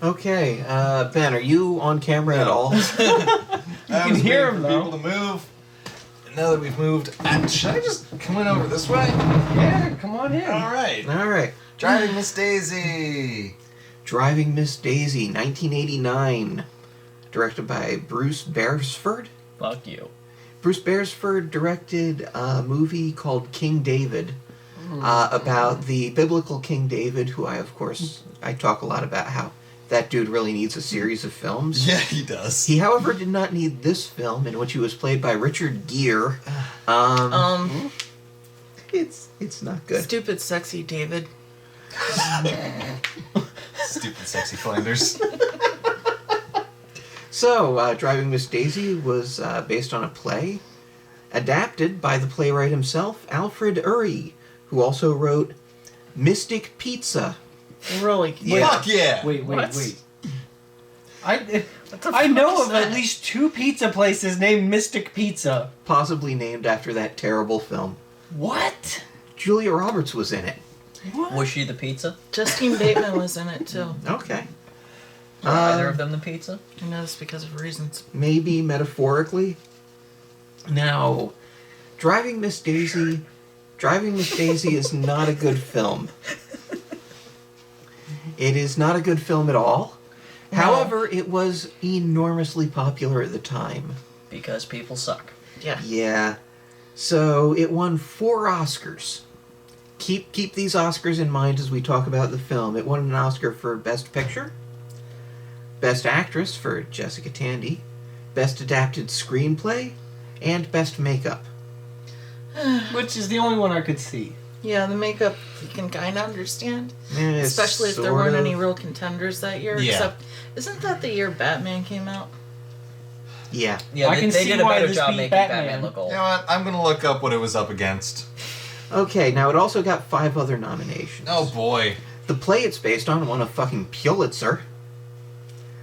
Okay, Ben, are you on camera at all? You I can was hear waiting him, for though. people to move. And now that we've moved, should I just come in over this way? Yeah, come on in. All right. All right. Driving Miss Daisy. Driving Miss Daisy, 1989. Directed by Bruce Beresford. Fuck you. Bruce Beresford directed a movie called King David, about the biblical King David, who I talk a lot about how that dude really needs a series of films. Yeah, he does. He, however, did not need this film, in which he was played by Richard Gere. It's not good. Stupid, sexy David. Stupid, sexy Flanders. So, Driving Miss Daisy was based on a play, adapted by the playwright himself, Alfred Urry, who also wrote Mystic Pizza. Really? Yeah. Fuck yeah. Wait. What? I know of at least 2 pizza places named Mystic Pizza. Possibly named after that terrible film. What? Julia Roberts was in it. Was she the pizza? Justine Bateman was in it, too. Okay. Were either of them the pizza? I know this because of reasons. Maybe metaphorically. Now, Driving Miss Daisy is not a good film. It is not a good film at all. No. However, it was enormously popular at the time. Because people suck. Yeah. Yeah. So it won 4 Oscars. Keep these Oscars in mind as we talk about the film. It won an Oscar for Best Picture, Best Actress for Jessica Tandy, Best Adapted Screenplay, and Best Makeup. Which is the only one I could see. Yeah, the makeup you can kind of understand. Especially if there Sort weren't of. any real contenders that year. Yeah. Except, isn't that the year Batman came out? Yeah. Yeah, I can they see did a why better this job beat making Batman. Batman look old. You know what? I'm going to look up what it was up against. Okay, now it also got 5 other nominations. Oh, boy. The play it's based on won a fucking Pulitzer.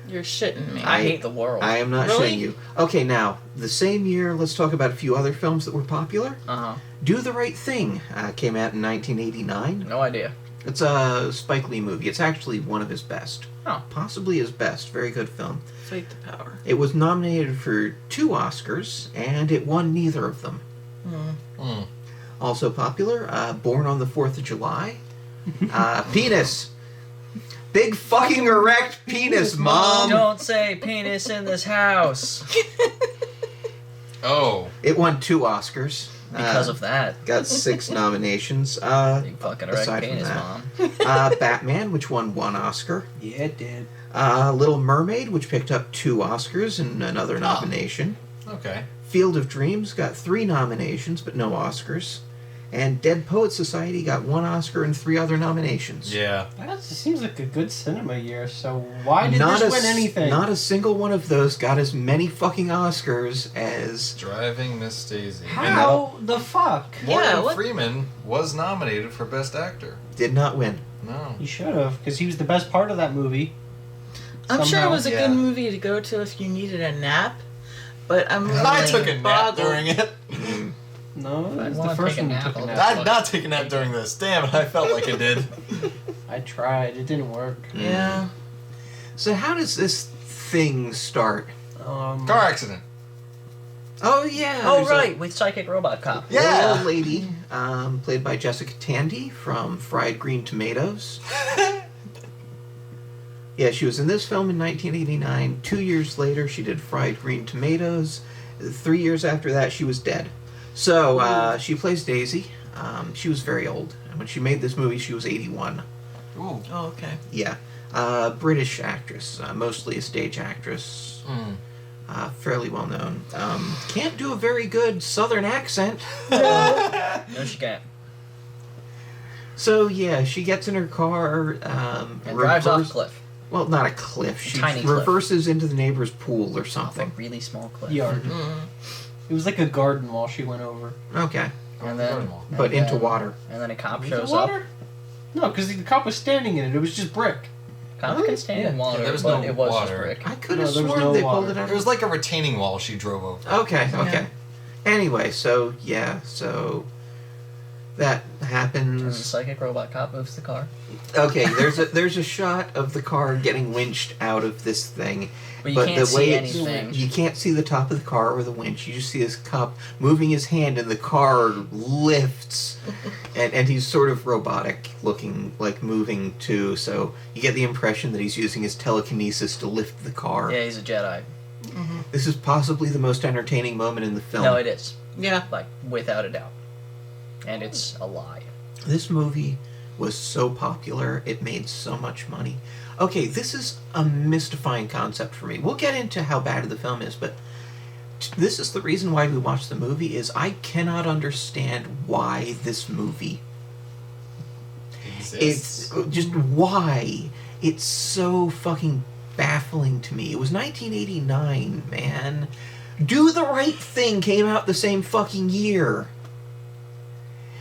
You're shitting me. I hate the world. I am not Really? shitting you. Okay, now, the same year, let's talk about a few other films that were popular. Uh-huh. Do the Right Thing came out in 1989. No idea. It's a Spike Lee movie. It's actually one of his best. Oh. Possibly his best. Very good film. Fight the power. It was nominated for 2 Oscars, and it won neither of them. Hmm. Also popular, Born on the 4th of July. Penis. Big fucking erect penis, Mom. Don't say penis in this house. Oh. It won 2 Oscars. Because of that. Got 6 nominations. Big fucking erect aside from penis, that. Mom. Batman, which won 1 Oscar. Yeah, it did. Little Mermaid, which picked up 2 Oscars and another nomination. Okay. Field of Dreams got 3 nominations, but no Oscars. And Dead Poets Society got 1 Oscar and 3 other nominations. Yeah. That seems like a good cinema year, so why did Not this a win anything? Not a single one of those got as many fucking Oscars as... Driving Miss Daisy. How the fuck? And Morgan Yeah, what- Freeman was nominated for Best Actor. Did not win. No. He should have, because he was the best part of that movie. I'm sure it Somehow. was a Yeah. good movie to go to if you needed a nap, but I'm really I took a nap boggled. during it. No, it I was wanna the first take a one who nap, took a I'll nap. just- I'd not take a nap during this. Damn it, I felt like I did. I tried. It didn't work. Yeah. So how does this thing start? Um, Car accident. Oh, yeah. Oh, there's right, with Psychic Robot Cop. A little Yeah. old lady, played by Jessica Tandy from Fried Green Tomatoes. Yeah, she was in this film in 1989. 2 years later, she did Fried Green Tomatoes. 3 years after that, she was dead. So, she plays Daisy. She was very old. And when she made this movie, she was 81. Ooh. Oh, okay. Yeah. British actress, mostly a stage actress. Fairly well known. Can't do a very good southern accent. No, she can't. So, yeah, she gets in her car. And drives off a cliff. Well, not a cliff. She tiny cliff. reverses into the neighbor's pool or Off a something. really small cliff. yard. Mm. It was like a garden while she went over. Okay. And then, But and into then- water. And then a cop Was it shows up. water? No, because the cop was standing in it. It was just brick. Cops can stand in Yeah. water, Yeah, there was but no it was water. just brick. I could No, have there was sworn no they water. pulled it out. It was like a retaining wall she drove over. Okay, okay. Yeah. Anyway, so, yeah, so... That And the happens. psychic robot cop moves the car. Okay, there's a shot of the car getting winched out of this thing. But you can't the way see it's- anything. You can't see the top of the car or the winch. You just see this cop moving his hand and the car lifts. and he's sort of robotic looking, like moving too, so you get the impression that he's using his telekinesis to lift the car. Yeah, he's a Jedi. This is possibly the most entertaining moment in the film. No, it is. Yeah. Like, without a doubt. And it's a lie. This movie was so popular, it made so much money. Okay, this is a mystifying concept for me. We'll get into how bad the film is, but this is the reason why we watch the movie, is I cannot understand why this movie. It's just why. It's so fucking baffling to me. It was 1989, man. Do the Right Thing came out the same fucking year.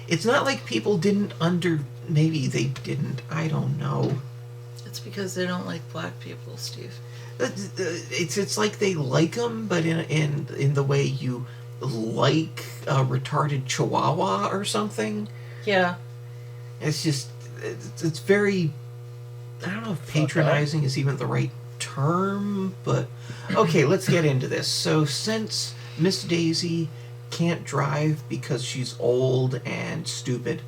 It's not like people didn't maybe they didn't, I don't know. It's because they don't like black people, Steve. It's like they like them, but in the way you like a retarded chihuahua or something. Yeah. It's just, it's very, I don't know if patronizing is even the right term, but okay, let's get into this. So since Miss Daisy can't drive because she's old and stupid,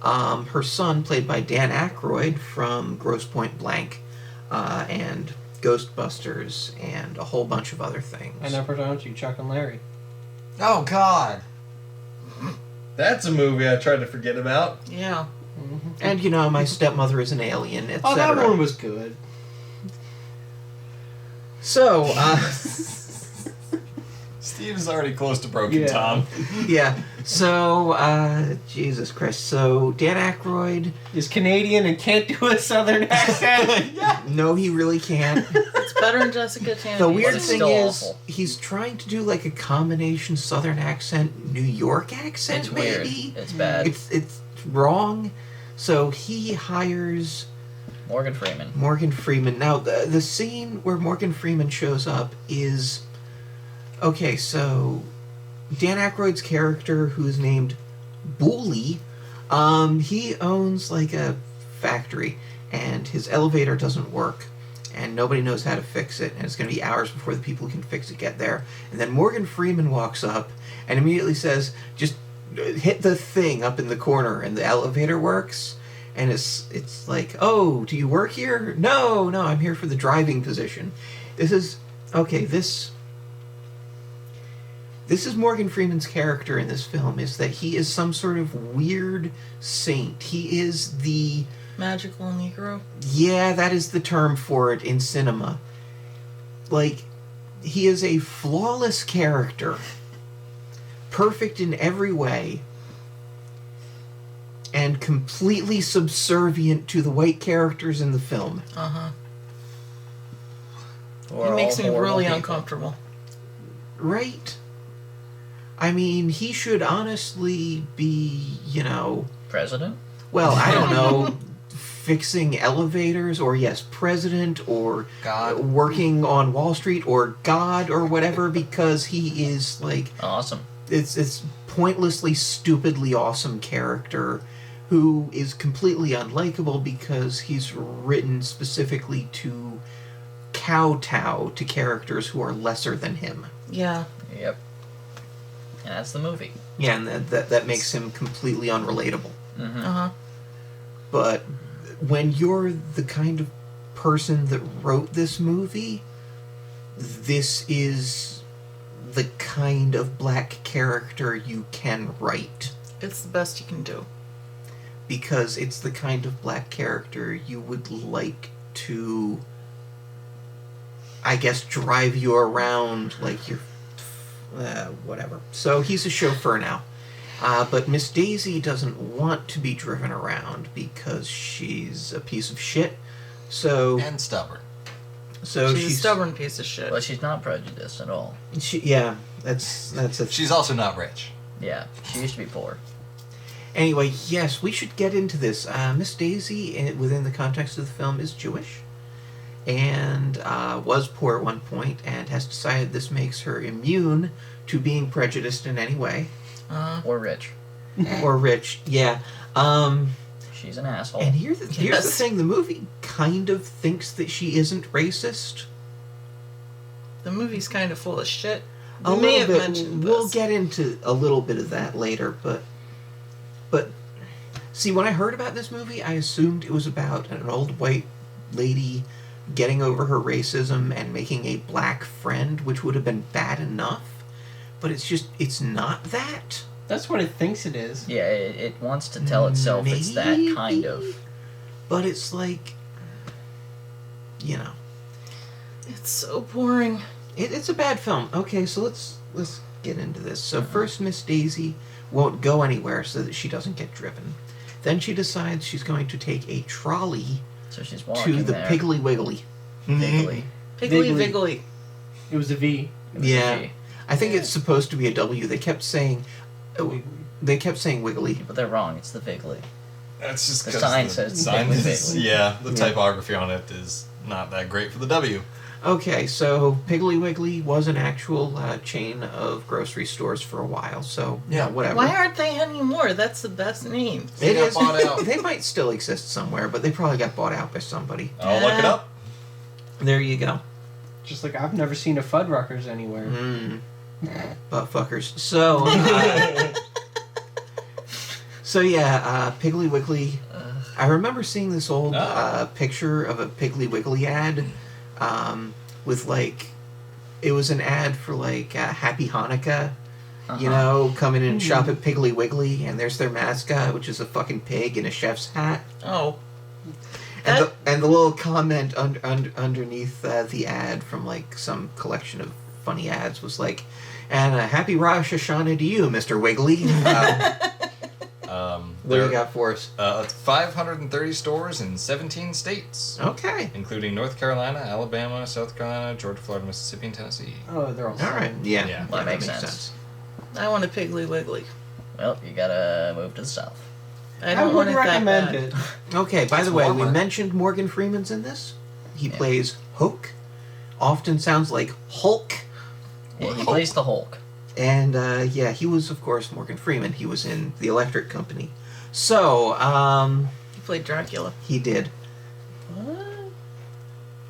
her son, played by Dan Aykroyd from Grosse Pointe Blank, and Ghostbusters, and a whole bunch of other things. I never told you, Chuck and Larry. Oh, God. That's a movie I tried to forget about. Yeah. And My Stepmother is an Alien, etc. Oh, that one was good. So, Steve is already close to broken Yeah. Tom. yeah. So, Jesus Christ. So, Dan Aykroyd, He's Canadian and can't do a southern accent. no, he really can't. It's better than Jessica Tandy. The weird it's thing still is, awful. he's trying to do like a combination Southern accent, New York accent, It's weird. maybe. It's bad. It's wrong. So he hires Morgan Freeman. Morgan Freeman. Now, the scene where Morgan Freeman shows up is... Okay, so Dan Aykroyd's character, who's named Booley, he owns like a factory, and his elevator doesn't work, and nobody knows how to fix it, and it's going to be hours before the people who can fix it get there. And then Morgan Freeman walks up and immediately says, just hit the thing up in the corner, and the elevator works. And it's like, oh, do you work here? No, I'm here for the driving position. This is Morgan Freeman's character in this film, is that he is some sort of weird saint. He is the... Magical Negro. Yeah, that is the term for it in cinema. Like, he is a flawless character. Perfect in every way. And completely subservient to the white characters in the film. Uh-huh. We're It all makes me horrible really people. uncomfortable. Right? I mean, he should honestly be, President? well, I don't know, fixing elevators, or yes, president, or God. working on Wall Street, or God, or whatever, because he is like Awesome. it's pointlessly, stupidly awesome character who is completely unlikable because he's written specifically to kowtow to characters who are lesser than him. Yeah. Yep. And that's the movie. Yeah, and that makes him completely unrelatable. Mm-hmm. Uh-huh. But when you're the kind of person that wrote this movie, this is the kind of black character you can write. It's the best you can do. Because it's the kind of black character you would like to, I guess, drive you around like you're... whatever. So he's a chauffeur now. But Miss Daisy doesn't want to be driven around because she's a piece of shit. So And stubborn. She's a stubborn piece of shit. But she's not prejudiced at all. Yeah, that's a... She's also not rich. Yeah, she used to be poor. Anyway, yes, we should get into this. Miss Daisy, within the context of the film, is Jewish. And was poor at one point, and has decided this makes her immune to being prejudiced in any way. Or rich. or rich. Yeah. She's an asshole. And here's the Yes. thing: the movie kind of thinks that she isn't racist. The movie's kind of full of shit. A We may have little bit. mentioned We'll this. get into a little bit of that later, but see, when I heard about this movie, I assumed it was about an old white lady getting over her racism and making a black friend, which would have been bad enough. But it's not that. That's what it thinks it is. Yeah, it wants to tell itself it's that kind of. Maybe. But it's like, you know, It's so boring. it's a bad film. Okay, so let's get into this. So first, Miss Daisy won't go anywhere so that she doesn't get driven. Then she decides she's going to take a trolley So she's walking to the there. Piggly Wiggly. Piggly. Piggly Viggly. Viggly. It was a V. It was a Yeah. G. I think it's supposed to be a W. They kept saying Wiggly. But they're wrong. It's the Viggly. That's just The 'cause sign says sign Piggly is, Wiggly. yeah, the Yeah. typography on it is not that great for the W. Okay, so Piggly Wiggly was an actual chain of grocery stores for a while. So yeah, whatever. Why aren't they anymore? That's the best name. They It got is. bought out. They might still exist somewhere, but they probably got bought out by somebody. I'll look it up. There you go. Just like I've never seen a Fuddruckers anywhere. Mm. Butt fuckers. So, Piggly Wiggly. I remember seeing this old picture of a Piggly Wiggly ad, with like, it was an ad for like Happy Hanukkah. You know, come in and shop at Piggly Wiggly, and there's their mascot, which is a fucking pig in a chef's hat. Oh. And the little comment underneath the ad from like some collection of funny ads was like, and a happy Rosh Hashanah to you, Mr. Wiggly. What do you got for us? 530 stores in 17 states, Okay. including North Carolina, Alabama, South Carolina, Georgia, Florida, Mississippi, and Tennessee. Oh, they're all All right. Yeah. Yeah. That makes sense. I want a Piggly Wiggly. Well, you gotta move to the south. I I don't want would it that recommend bad. it. Okay. By It's the way, we warmer. mentioned Morgan Freeman's in this. He Yeah. plays Hoke. Often sounds like Hulk. Yeah, he plays the Hulk. And he was of course Morgan Freeman. He was in The Electric Company. So, He played Dracula. he did.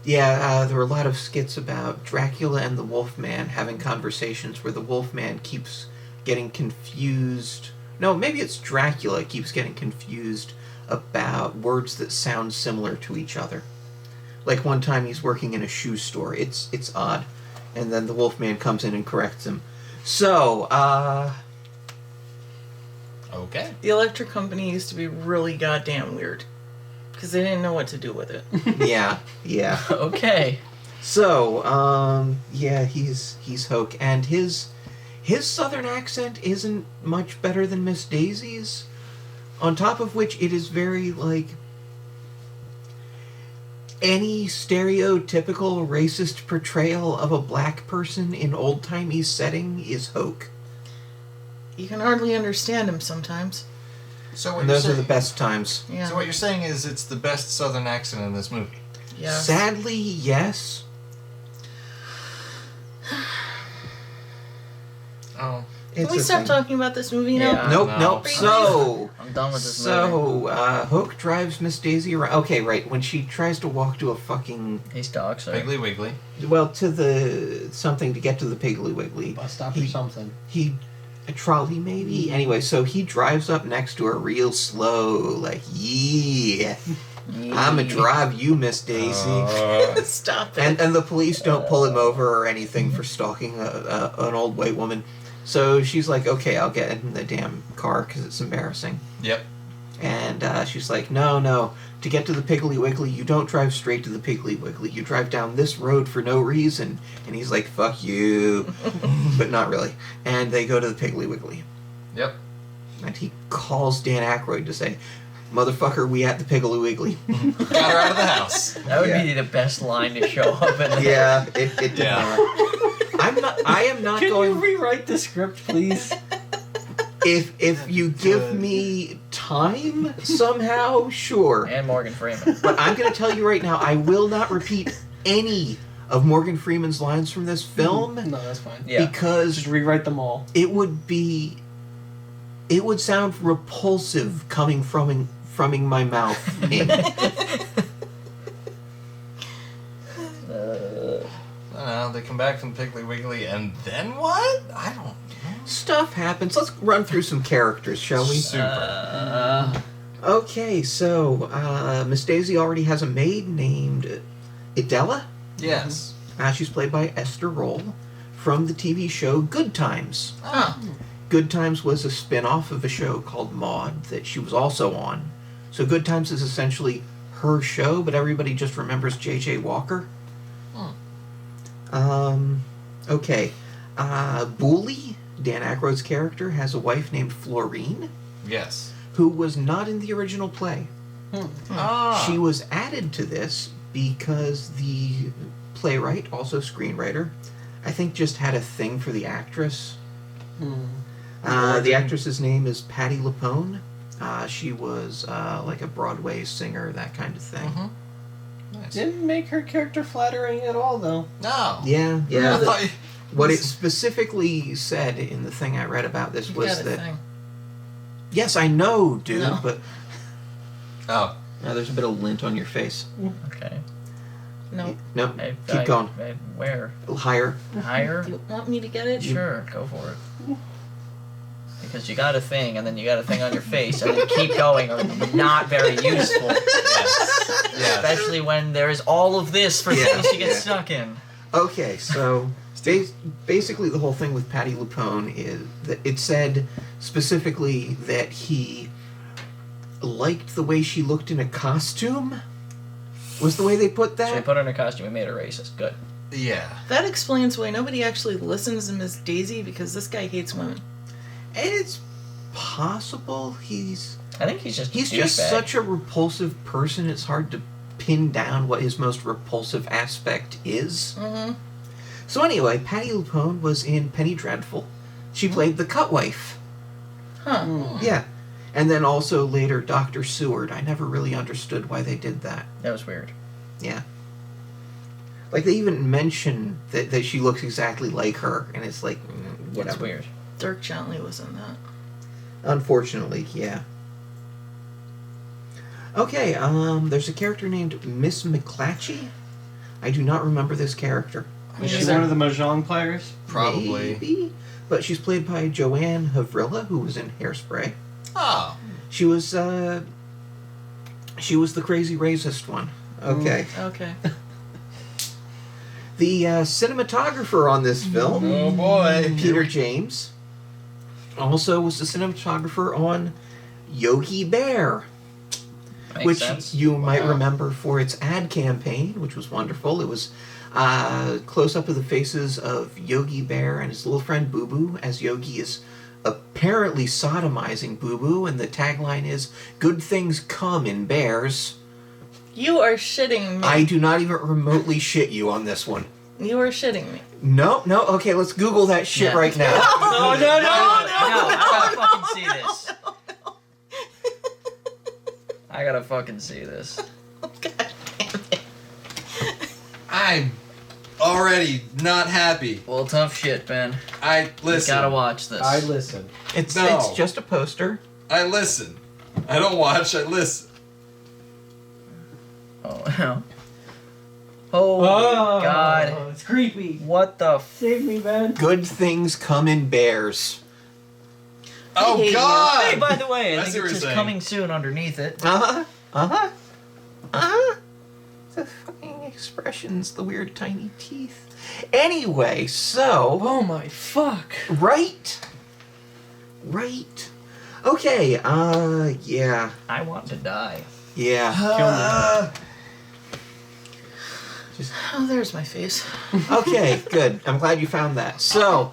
Yeah, there were a lot of skits about Dracula and the Wolfman having conversations where the Wolfman keeps getting confused. No, maybe it's Dracula keeps getting confused about words that sound similar to each other. Like one time he's working in a shoe store. It's odd. And then the Wolfman comes in and corrects him. So, Okay. The Electric Company used to be really goddamn weird. Because they didn't know what to do with it. yeah. Okay. So, he's Hoke, and his southern accent isn't much better than Miss Daisy's. On top of which, it is very like any stereotypical racist portrayal of a black person in old-timey setting is Hoke. You can hardly understand him sometimes. So And those are the best times. Yeah. So what you're saying is it's the best Southern accent in this movie. Yeah. Sadly, yes. Oh. Can It's we a stop thing. talking about this movie now? Yeah. Nope, No. nope. So, I'm done with this movie. Hoke drives Miss Daisy around. Okay, right. When she tries to walk to a fucking He stalks her. Piggly Wiggly. to the something to get to the Piggly Wiggly. Bus stop or something. A trolley maybe. Anyway, so he drives up next to her real slow, like yeah, I'ma drive you, Miss Daisy. Stop it. And the police don't pull him over or anything for stalking an old white woman. So she's like, okay, I'll get in the damn car because it's embarrassing. Yep. And she's like, no. To get to the Piggly Wiggly, you don't drive straight to the Piggly Wiggly. You drive down this road for no reason. And he's like, fuck you. But not really. And they go to the Piggly Wiggly. Yep. And he calls Dan Aykroyd to say, motherfucker, we at the Piggly Wiggly. Got her out of the house. That would be the best line to show up in there. Yeah, it did Yeah. not. I am not Can going... you rewrite the script, please? If you give me time somehow, sure. And Morgan Freeman. But I'm going to tell you right now, I will not repeat any of Morgan Freeman's lines from this film No, that's fine. Yeah. because Just rewrite them all. it would be It would sound repulsive coming from my mouth. I don't know, they come back from Piggly Wiggly, and then what? I don't know. Stuff happens. Let's run through some characters, shall we? Super. Okay, so Miss Daisy already has a maid named Idella. Yes. She's played by Esther Roll from the TV show Good Times. Huh. Good Times was a spin-off of a show called Maude that she was also on. So Good Times is essentially her show, but everybody just remembers J.J. Walker. Okay. Booley, Dan Aykroyd's character, has a wife named Florine, Yes. who was not in the original play. Ah. She was added to this because the playwright, also screenwriter, I think just had a thing for the actress. The actress's name is Patti LuPone. She was like a Broadway singer, that kind of thing. Nice. Didn't make her character flattering at all, though. No. Yeah. I thought What it specifically said in the thing I read about this was Got a that... thing. Yes, I know, dude, No. but... Oh. Now there's a bit of lint on your face. Okay. No. No, keep going. Where? Higher. Higher? You want me to get it? Sure, go for it. Because you got a thing, and then you got a thing on your face, and then keep going are not very useful. Yes. Yes. Especially when there is all of this for Yeah, things to get yeah. stuck in. Okay, so basically the whole thing with Patti LuPone is that it said specifically that he liked the way she looked in a costume. Was the way they put So they that? put her in a costume and made her racist. Good. Yeah. That explains why nobody actually listens to Miss Daisy, because this guy hates women. It's possible he's I think he's just just douchebag. such a repulsive person. It's hard to pin down what his most repulsive aspect is. Mm-hmm. So anyway, Patti LuPone was in Penny Dreadful. She played the Cutwife. Huh. Yeah. And then also later Dr. Seward. I never really understood why they did that. That was weird. Yeah. Like they even mention that she looks exactly like her, and it's like, whatever. That's weird. Dirk Gently was in that. Unfortunately, yeah. Okay, there's a character named Miss McClatchy. I do not remember this character. Was she Is one there- of the Mahjong players? Probably. Maybe. But she's played by Joanne Havrilla, who was in Hairspray. Oh. She was the crazy racist one. Okay. Okay. The cinematographer on this film, Oh boy. Peter James, also was the cinematographer on Yogi Bear, Makes which sense. you might Wow. remember for its ad campaign, which was wonderful. It was close up of the faces of Yogi Bear and his little friend Boo Boo, as Yogi is apparently sodomizing Boo Boo, and the tagline is, "Good things come in bears." You are shitting me. I do not even remotely shit you on this one. You are shitting me. No, okay, let's Google that shit Yeah. right now. No, no, No, I gotta fucking see this. I gotta fucking see this. I'm already not happy. Well, tough shit, Ben. I listen. You gotta watch this. I listen. It's No. just a poster. I listen. I don't watch, I listen. Oh, oh God. It's creepy. What the f... Save me, Ben. Good things come in bears. Oh hate you. god! Hey, by the way, I I think see what it's you're just saying. coming soon underneath it. The fucking expressions, the weird tiny teeth. Anyway, so Oh my fuck. right. Okay, yeah. I want to die. Oh, there's my face. Okay, good. I'm glad you found that. So,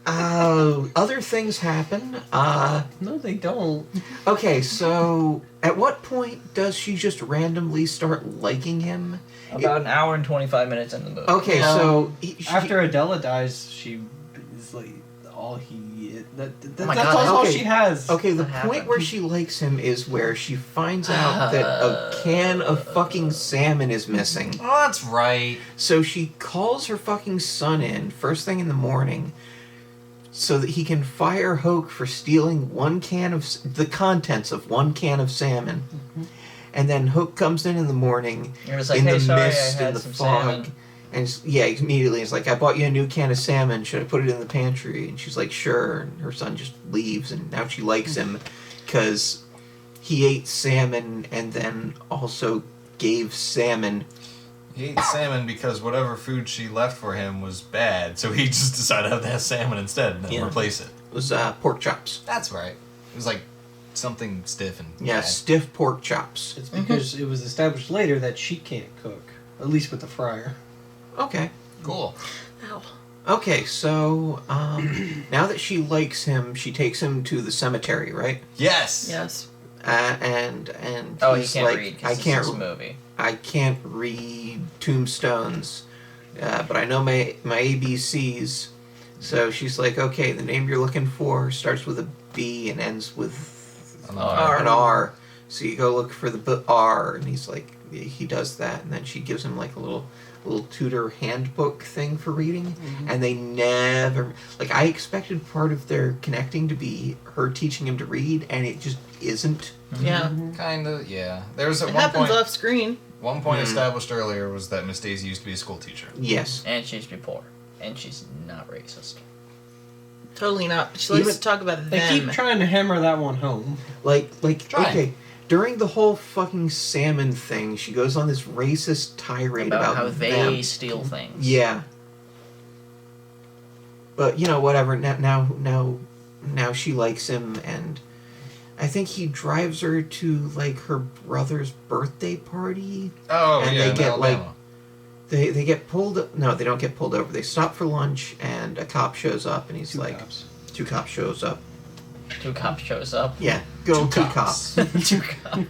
other things happen. No, they don't. Okay, so at what point does she just randomly start liking him? About an hour and 25 minutes in the movie. Okay, so After Adela dies, she is like all he. Oh my that's God, all okay. she has. Okay, the What point happened? where she likes him is where she finds out that a can of fucking salmon is missing. Oh, that's right. So she calls her fucking son in first thing in the morning, so that he can fire Hoke for stealing the contents of one can of salmon. And then Hoke comes in the morning, He was like, in "Hey, the sorry, mist I had and the some fog. salmon." And immediately he's like, I bought you a new can of salmon. Should I put it in the pantry? And she's like, sure. And her son just leaves, and now she likes him because he ate salmon and then also gave salmon. He ate salmon because whatever food she left for him was bad, so he just decided to have salmon instead and then replace it. It was pork chops. That's right. It was like something stiff and Yeah, bad. stiff pork chops. It's because it was established later that she can't cook, at least with the fryer. Okay. Cool. Ow. Okay, so now that she likes him, she takes him to the cemetery, right? Yes. Yes. And Oh, he he's can't like, read I because can't it's a movie. I can't read tombstones, but I know my ABCs. So she's like, okay, the name you're looking for starts with a B and ends with An R. an R. So you go look for the R, and he's like, he does that, and then she gives him like a little tutor handbook thing for reading, and they never, like, I expected part of their connecting to be her teaching him to read, and it just isn't. Yeah. Kind of, yeah. There was at It one happens point. off screen. One point established earlier was that Miss Daisy used to be a school teacher. Yes. And she used to be poor. And she's not racist. Totally not. She likes Even- to talk about They them. keep trying to hammer that one home. Like, Try. okay, during the whole fucking salmon thing, she goes on this racist tirade About how they them. steal things. Yeah. But, whatever, now she likes him, and I think he drives her to, like, her brother's birthday party. Oh, And yeah, they in get, like, Alabama. They get pulled. No, they don't get pulled over. They stop for lunch, and a cop shows up, and he's two cops shows up. Two cops shows up. Yeah, go Two two cops. cops. Two cops.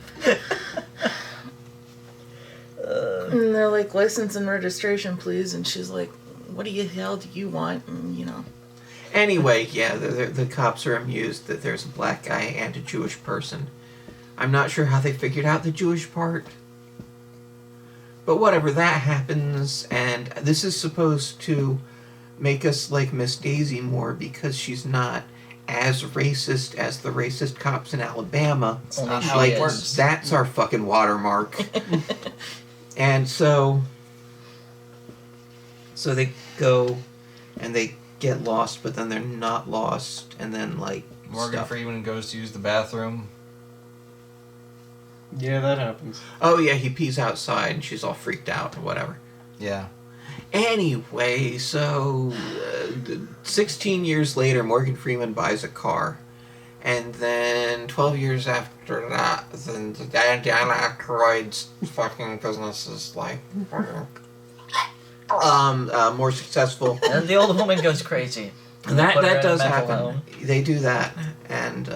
And they're like, license and registration, please. And she's like, what the hell do you want? And, Anyway, yeah, the cops are amused that there's a black guy and a Jewish person. I'm not sure how they figured out the Jewish part. But whatever, that happens, and this is supposed to make us like Miss Daisy more because she's not as racist as the racist cops in Alabama. Only not she how it is. works. That's our fucking watermark. And so they go and they get lost, but then they're not lost, and then like Morgan stuff. Freeman goes to use the bathroom. Yeah, that happens. Oh yeah, he pees outside, and she's all freaked out or whatever. Yeah. Anyway, so 16 years later, Morgan Freeman buys a car. And then 12 years after that, then Dan Aykroyd's fucking business is like more successful. And the old woman goes crazy. And that Put her in a does mental happen. home. They do that, and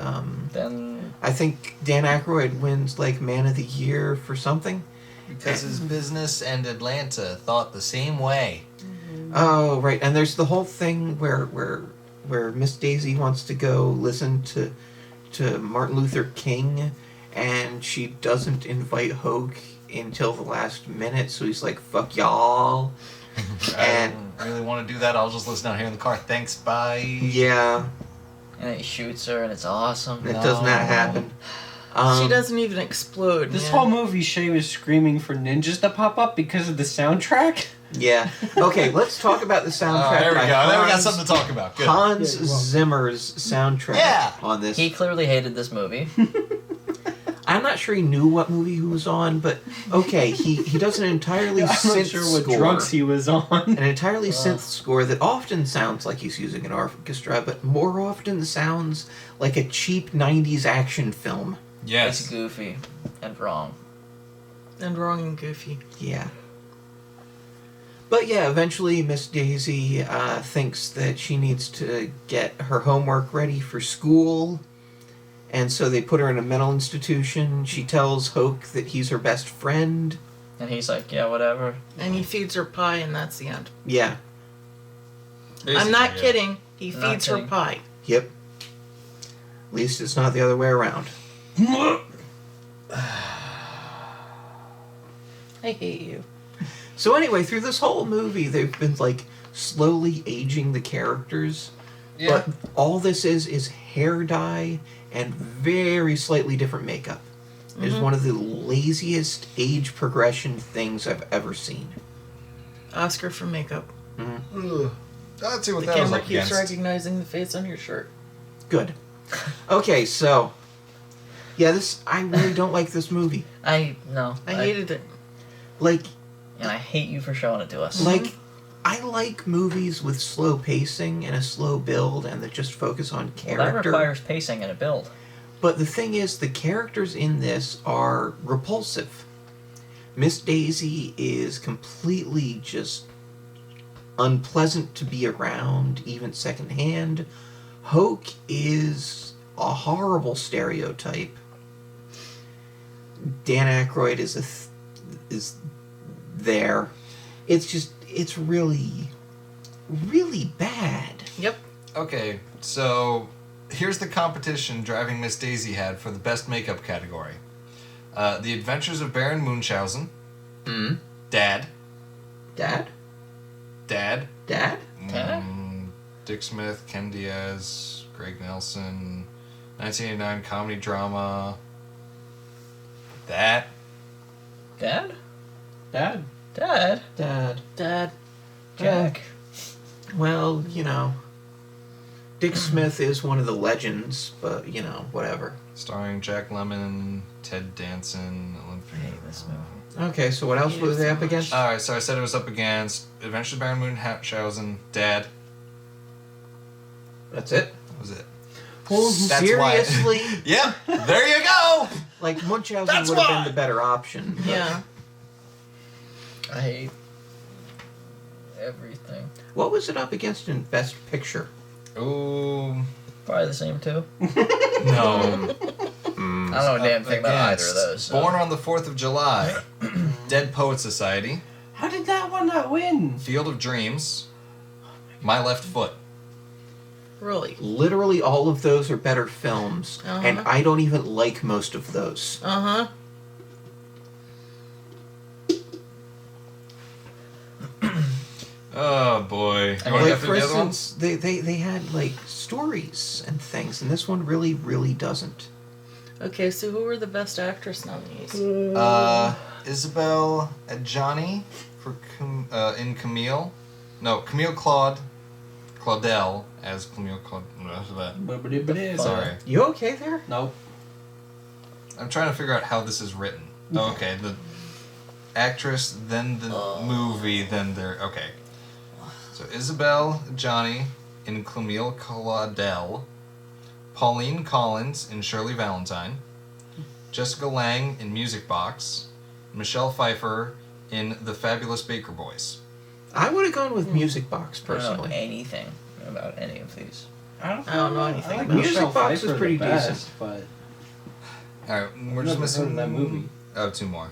Then I think Dan Aykroyd wins like Man of the Year for something. Because his business and Atlanta thought the same way. Oh right, and there's the whole thing where Miss Daisy wants to go listen to Martin Luther King, and she doesn't invite Hogue until the last minute, so he's like, fuck y'all. I don't really want to do that. I'll just listen out here in the car. Thanks, bye. Yeah, and then he shoots her, and it's awesome. it does not happen. she doesn't even explode. This man. whole movie, Shay was screaming for ninjas to pop up because of the soundtrack. Yeah. Okay, let's talk about the soundtrack. There we by go. Now we got Hans- something to talk about. Good. Hans Yeah, well- Zimmer's soundtrack Yeah. on this. He clearly hated this movie. I'm not sure he knew what movie he was on, but okay, he does an entirely I'm not synth sure what score. drugs he was on. An entirely synth score that often sounds like he's using an orchestra, but more often sounds like a cheap 90s action film. It's Yes. goofy and wrong. And wrong and goofy. Yeah. But yeah, eventually Miss Daisy thinks that she needs to get her homework ready for school, and so they put her in a mental institution. She tells Hoke that he's her best friend. And he's like, yeah, whatever. And he feeds her pie, and that's the end. Yeah. I'm not Basically, yeah. kidding. He Not feeds her kidding. pie. Yep. At least it's not the other way around. I hate you. So anyway, through this whole movie, they've been like slowly aging the characters But all this is hair dye and very slightly different makeup. It is one of the laziest age progression things I've ever seen. Oscar for makeup. Ugh. Let's see what The that was camera up keeps against. recognizing the face on your shirt. Good. Okay, so yeah, I really don't like this movie. I hated it. Like And I hate you for showing it to us. Like, I like movies with slow pacing and a slow build and that just focus on Well, character. that requires pacing and a build. But the thing is, the characters in this are repulsive. Miss Daisy is completely just unpleasant to be around, even secondhand. Hoke is a horrible stereotype. Dan Aykroyd is there. It's really, really bad. Yep. Okay, so here's the competition Driving Miss Daisy had for the best makeup category. The Adventures of Baron Munchausen. Dad. Dad? Dad. Dad? Dad? Dick Smith, Ken Diaz, Greg Nelson, 1989 comedy drama. That. Dad? Dad. Dad? Dad. Dad. Jack? Well, Dick Smith is one of the legends, but, whatever. Starring Jack Lemmon, Ted Danson, Olympia. I hate this movie. Okay, so what else was they up against? Alright, so I said it was up against Adventures of Baron Munchausen, Dad. That's it? That was it. Well, That's seriously? Why. Yep, there you go! Like, Munchausen That's would have why! been the better option. but- Yeah. I hate everything. What was it up against in Best Picture? Ooh, Probably the same two. no. I don't know a damn thing about either of those. So. Born on the 4th of July, Dead Poet Society, How did that one not win? Field of Dreams, My Left Foot. Really. Literally all of those are better films, Uh-huh. and I don't even like most of those. Uh-huh. Oh boy. You want to Like, get for through the other ones? instance, they had, like, stories and things, and this one really, really doesn't. Okay, so who were the best actress nominees? Isabel Adjani for in Camille. No, Camille Claudel as Camille Claudel. Sorry. You okay there? Nope. I'm trying to figure out how this is written. Oh, okay, the actress, then the movie, then their... Okay. So Isabel Adjani in Camille Claudel. Pauline Collins in Shirley Valentine. Jessica Lange in Music Box. Michelle Pfeiffer in The Fabulous Baker Boys. I would have gone with Music Box, I don't know personally. anything about any of these. I don't know anything I like about Music Michelle Box is Pfeiffer pretty the best, but Alright, we're I've just never missing heard of that movie. Oh, two more.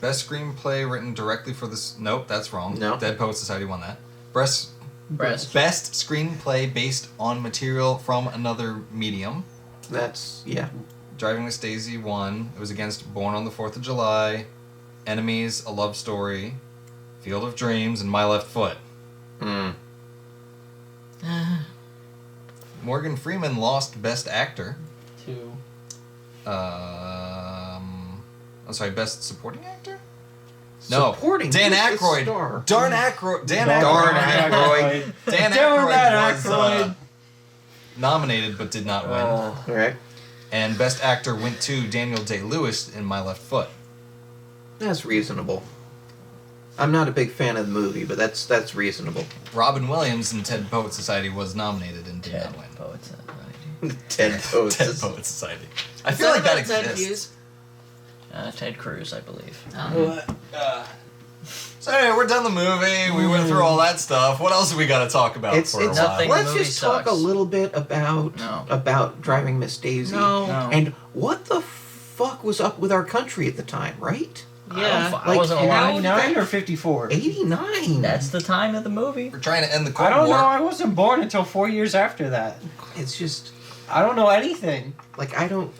Best screenplay written directly for this. Nope, that's wrong. No. Dead Poets Society won that. Breast. Best screenplay based on material from another medium. That's, yeah. Driving Miss Daisy won. It was against Born on the 4th of July, Enemies, A Love Story, Field of Dreams, and My Left Foot. Morgan Freeman lost Best Actor. two. I'm sorry, Best Supporting Actor? No, Supporting. Dan Who's the Aykroyd. star? Darn Aykroyd. Dan Darn Aykroyd. Dan Darn Aykroyd was Aykroyd. nominated but did not win. All right. And Best Actor went to Daniel Day-Lewis in My Left Foot. That's reasonable. I'm not a big fan of the movie, but that's reasonable. Robin Williams in Ted Poet Society was nominated and did Ted not win. Poets. Ted Poets. Ted Poet Society. I Is feel like that about Ted exists. Hughes? Ted Cruz, I believe. So anyway, we're done the movie. We went through all that stuff. What else have we got to talk about It's for a while? nothing. Let's The movie just talk sucks. a little bit about No. Driving Miss Daisy. No. No. And what the fuck was up with our country at the time, right? Yeah. I wasn't alive. 99 or 54? 89. That's the time of the movie. We're trying to end the Cold I don't War. know. I wasn't born until 4 years after that. It's just I don't know anything. like I don't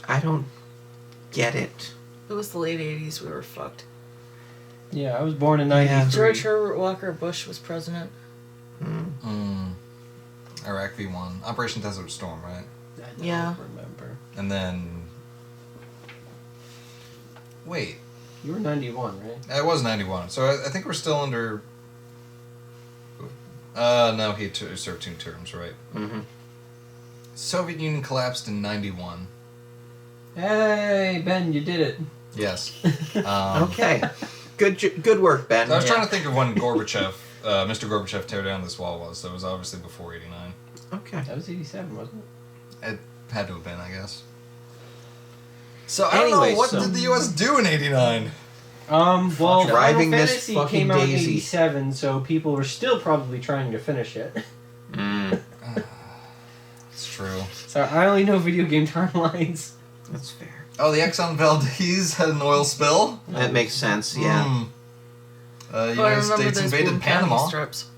get it. It was the late 80s. We were fucked. Yeah, I was born in Yeah. 93. George Herbert Walker Bush was president. Iraq v1. Operation Desert Storm, right? I don't Yeah. remember. And then... Wait. You were 91, right? It was 91. So I think we're still under... no, he served 2 terms, right? Mm-hmm. Soviet Union collapsed in 91. Hey, Ben, you did it. Yes. Okay. Good work, Ben. I was trying to think of when Gorbachev, Mr. Gorbachev, tear down this wall was. So it was obviously before 89. Okay. That was 87, wasn't it? It had to have been, I guess. So I don't know, Anyway, what so- did the U.S. do in 89? Well, Driving Final Miss Fantasy fucking came out in Daisy. 87, so people were still probably trying to finish it. Mm, It's true. So I only know video game timelines. that's fair. Oh, the Exxon Valdez had an oil spill? That makes sense, yeah. Mm. Oh, I United remember States those invaded Bloom County Panama. strips.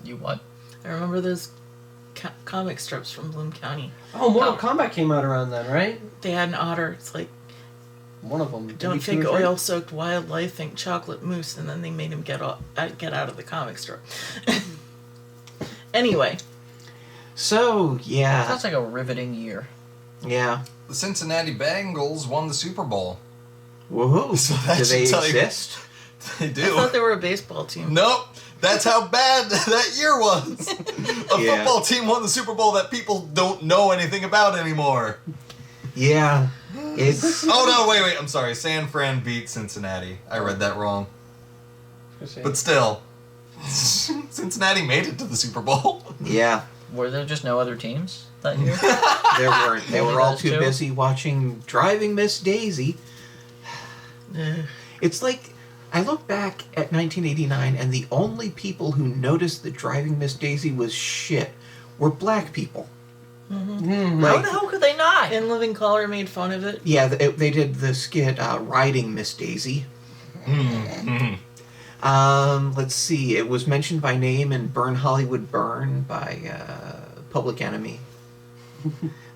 You what? I remember those comic strips from Bloom County. Oh, Mortal Kombat came out around then, right? They had an otter. It's like, One of them. don't think oil-soaked wildlife, think chocolate mousse, and then they made him get out of the comic strip. Anyway, So, yeah. Sounds like a riveting year. Yeah. The Cincinnati Bengals won the Super Bowl. Woohoo. So that Do they should tell you- exist? They I do. thought they were a baseball team. Nope. That's how bad that year was. A Yeah. football team won the Super Bowl that people don't know anything about anymore. Yeah. It's... Oh no, wait, I'm sorry. San Fran beat Cincinnati. I read that wrong. But still, Cincinnati made it to the Super Bowl. Yeah. Were there just no other teams that year? There weren't. They Only were all those too two? busy watching Driving Miss Daisy. It's like, I look back at 1989, and the only people who noticed that Driving Miss Daisy was shit were black people. Mm-hmm. How Like, the hell could they not? In Living Color made fun of it. yeah, they did the skit Riding Miss Daisy. Let's see. It was mentioned by name in Burn Hollywood Burn by Public Enemy.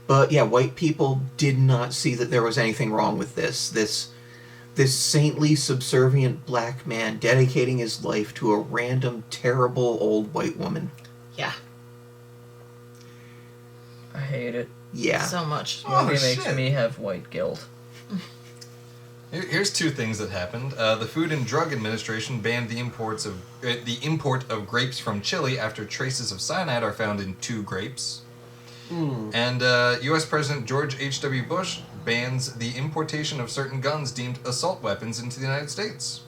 But yeah, white people did not see that there was anything wrong with this saintly, subservient black man dedicating his life to a random, terrible old white woman. Yeah, I hate it. Yeah. so much. Oh, Movie makes shit. me have white guilt. Here's 2 things that happened. The Food and Drug Administration banned the import of grapes from Chile after traces of cyanide are found in 2 grapes. And U.S. President George H.W. Bush bans the importation of certain guns deemed assault weapons into the United States.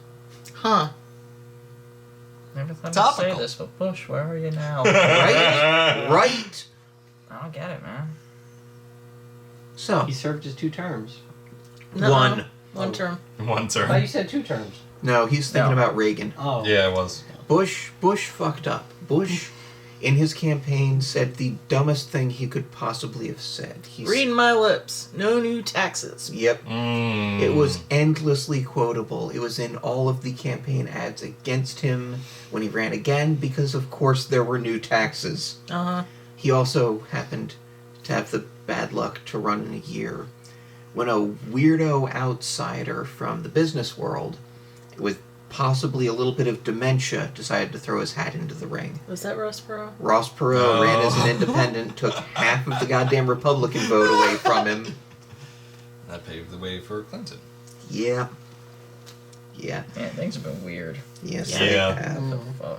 Huh. Never thought I'd Topical. say this, but Bush, where are you now? Right? Right? I don't get it, man. So, He served his 2 terms. Nuh-uh. one. One term. One I thought term. you said 2 terms. No, he's thinking No. about Reagan. Oh. Yeah, it was. Bush fucked up. Bush, in his campaign, said the dumbest thing he could possibly have said. Reading my lips. No new taxes. Yep. Mm. It was endlessly quotable. It was in all of the campaign ads against him when he ran again, because of course there were new taxes. Uh-huh. He also happened to have the bad luck to run in a year when a weirdo outsider from the business world, with possibly a little bit of dementia, decided to throw his hat into the ring. Was that Ross Perot? Ross Perot ran as an independent, took half of the goddamn Republican vote away from him. That paved the way for Clinton. Yeah. Yeah. Man, things have been weird. Yes, Yeah. they have. What the fuck?